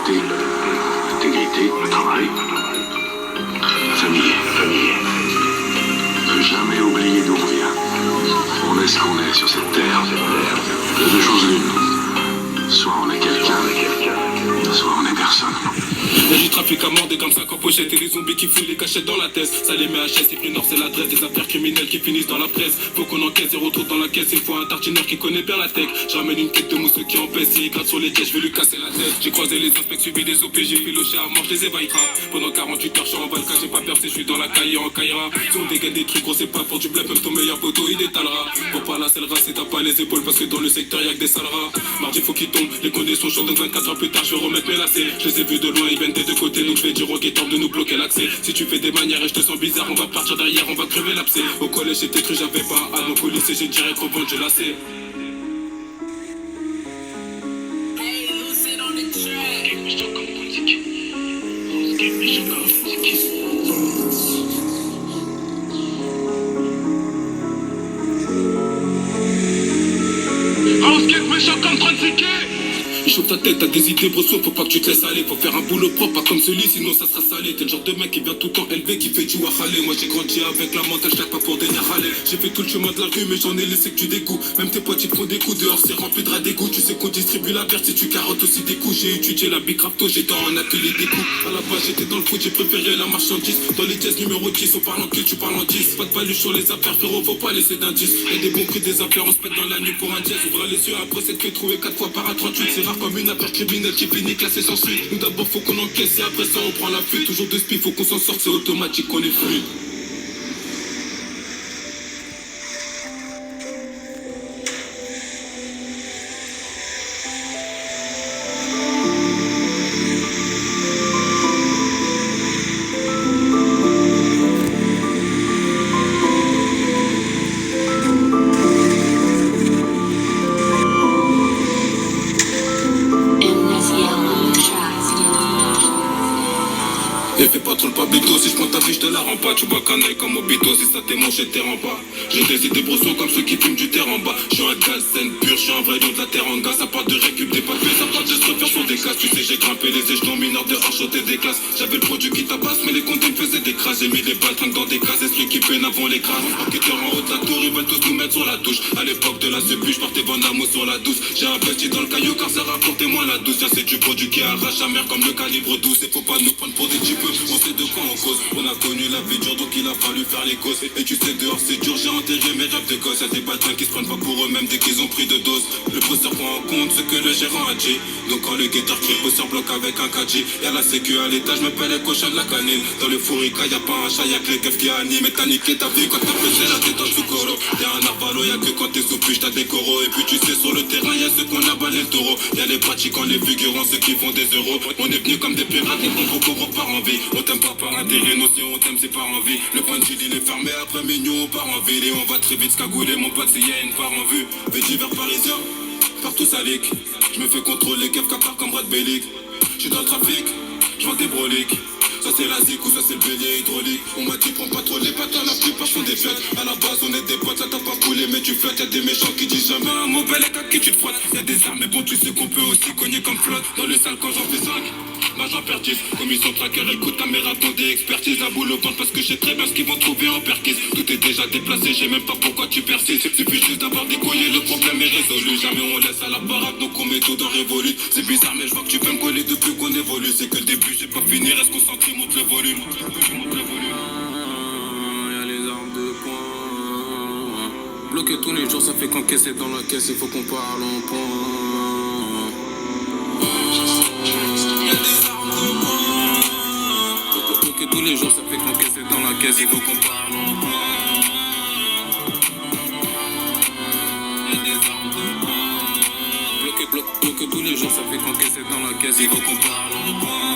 loyauté, intégrité, le travail, la famille. Ne jamais oublier d'où on vient. On est ce qu'on est sur cette terre. Il y a deux choses l'une. Soit on est quelqu'un, soit on est personne. Y'a du trafic à mort, des comme 5 en pochette et les zombies qui fouillent les cachettes dans la tête. Ça les met à chaise, Cyprien Nord c'est l'adresse des affaires criminelles qui finissent dans la presse. Faut qu'on encaisse et retrouve dans la caisse, il faut un tartineur qui connaît bien la tech. J'ramène une tête de mousse qui en pèse, s'il gratte sur les quais, je vais lui casser la tête. J'ai croisé les inspects, suivi des OP, j'ai filoché à mort, je les évaillera. Pendant 48 heures, je suis en Valka, j'ai pas percé, je suis dans la caille en Kaira. Si on dégaine des trucs, gros c'est pas pour du bluff, même ton meilleur poteau il détalera. Pour pas la selle race et t'as pas les épaules parce que dans le secteur y'a que des sales rats. Mardi faut qu'il tombe, les conditions chaudes donc 24 heures plus tard je vais remettre mes lacets. Je les ai vus de loin, ils viennent des deux côtés donc je vais dire au guetteur de nous bloquer l'accès. Si tu fais des manières et je te sens bizarre, on va partir derrière, on va crever l'abcès. Au collège j'étais cru, j'avais pas à donc au lycée j'ai direct revendre, je lassé. Il chauffe ta tête, t'as des idées brosson, faut pas que tu te laisses aller. Faut faire un boulot propre, pas comme celui, sinon ça sera salé. T'es le genre de mec qui vient tout le temps élevé, qui fait du wahale. Moi j'ai grandi avec la mentale, je pas pour des râler. J'ai fait tout le chemin de la rue, mais j'en ai laissé que du dégoût. Même tes potes ils te font des coups, dehors c'est rempli de rats d'égout. Tu sais qu'on distribue la verte si tu carottes aussi des coups. J'ai étudié la bicrapto, j'étais en atelier des coups. À la base j'étais dans le foot, j'ai préféré la marchandise. Dans les jazz numéro 10, on parle en cul, tu parles en 10. Pas de paluche sur les affaires, frérot, faut pas laisser d'indices. Y'a des bons prix, des affaires, on se pète dans la nuit pour un jazz. Ouvre les yeux, après c'est que trouvé 4 fois par A38. C'est rare comme une affaire criminelle qui finit classée sans suite. Nous d'abord faut qu'on encaisse et après ça on prend la fuite. Toujours de speed, faut qu'on s'en sorte, c'est automatique, on est fluide. Et fais pas trop le pabito, si je prends ta vie je te la rends pas. Tu bois canaille comme Obito, si ça t'émanche et t'es rend pas. J'ai des idées brossons comme ceux qui fument du terre en bas. Je suis un gaz scène pur, je suis un vrai lion de la terre en gaz. Ça part de récup des papiers, ça part de se refaire sur des classes. Tu sais j'ai grimpé les échelons mineurs de archoter des classes. J'avais le produit qui tabasse mais les comptes me faisaient des crasses. J'ai mis les balles dans des cases et celui qui peine avant les crasses. Enquêteurs en haut de la tour, ils veulent tous nous mettre sur la touche. À l'époque de la sépu, je partais vendre l'amour sur la douce. J'ai investi dans le caillou car ça rapportait moins la douce. Tiens c'est du produit qui arrache la mer comme le calibre 12. Et faut pas nous prendre pour des types, on sait de quoi on cause. On a connu la vie dure donc il a fallu faire les causes. Et tu sais dehors c'est dur, j'ai enterré mes rêves de gosse. Y'a des badins qui se prennent pas pour eux-mêmes dès qu'ils ont pris de dose. Le bosseur prend en compte ce que le gérant a dit. Donc quand le guetteur crie, le bosseur bloque avec un caddie. Y'a la sécu à l'étage, me paie les cochons de la canine. Dans le fourrica y'a pas un chat, y'a que les keufs qui animent. Et t'as niqué ta vie quand t'as pêché la tête dans le sous-coro. Y'a un arvalo, y'a que quand t'es sous puce t'as des coraux. Et puis tu sais sur le terrain y'a ceux qu'on a balé le taureau. Y'a les pratiquants, les figurants, ceux qui font des euros. On est venus comme des pirates, les bons gros par envie. On t'aime pas par intérêt, non si on t'aime c'est par envie. Le point de deal il est fermé, après mignon on part en ville. Et on va très vite se cagouler mon pote s'il y a une part en vue. Fait divers parisien, partout salique. Je me fais contrôler, kev capard comme Brad Bellic. J'suis dans le trafic, j'vends des broliques. Ça c'est la zik ou ça c'est le bélier hydraulique. On m'a dit prends pas trop les patins, la plupart font des fêtes. À la base on est des potes, là t'as pas coulé mais tu flottes. Y'a des méchants qui disent jamais un mot bel à qui tu te frottes. Y'a des armes mais bon tu sais qu'on peut aussi cogner comme flotte. Dans le sale quand j'en fais 5, bah j'en perds 10. Commission tracker, écoute caméra, des expertises. La boule au ventre parce que je sais très bien ce qu'ils vont trouver en perquise. Tout est déjà déplacé, j'ai même pas pourquoi tu persistes. Suffit juste d'avoir des couilles, le problème est résolu. Jamais on laisse à la baraque donc on met tout dans révolu. C'est bizarre mais je vois que tu peux me coller depuis qu'on évolue. C'est que le début, j'ai pas fini, reste concentré, monte le volume. Y'a les armes de poing. Bloquer tous les jours, ça fait qu'encaisser dans la caisse, il faut qu'on parle en point. Y'a des armes de poing. Bloquer tous les jours, ça fait qu'encaisser dans la caisse, il faut qu'on parle en point. Y'a des armes de poing. Bloquer tous les jours, ça fait qu'encaisser dans la caisse, il faut qu'on parle en point.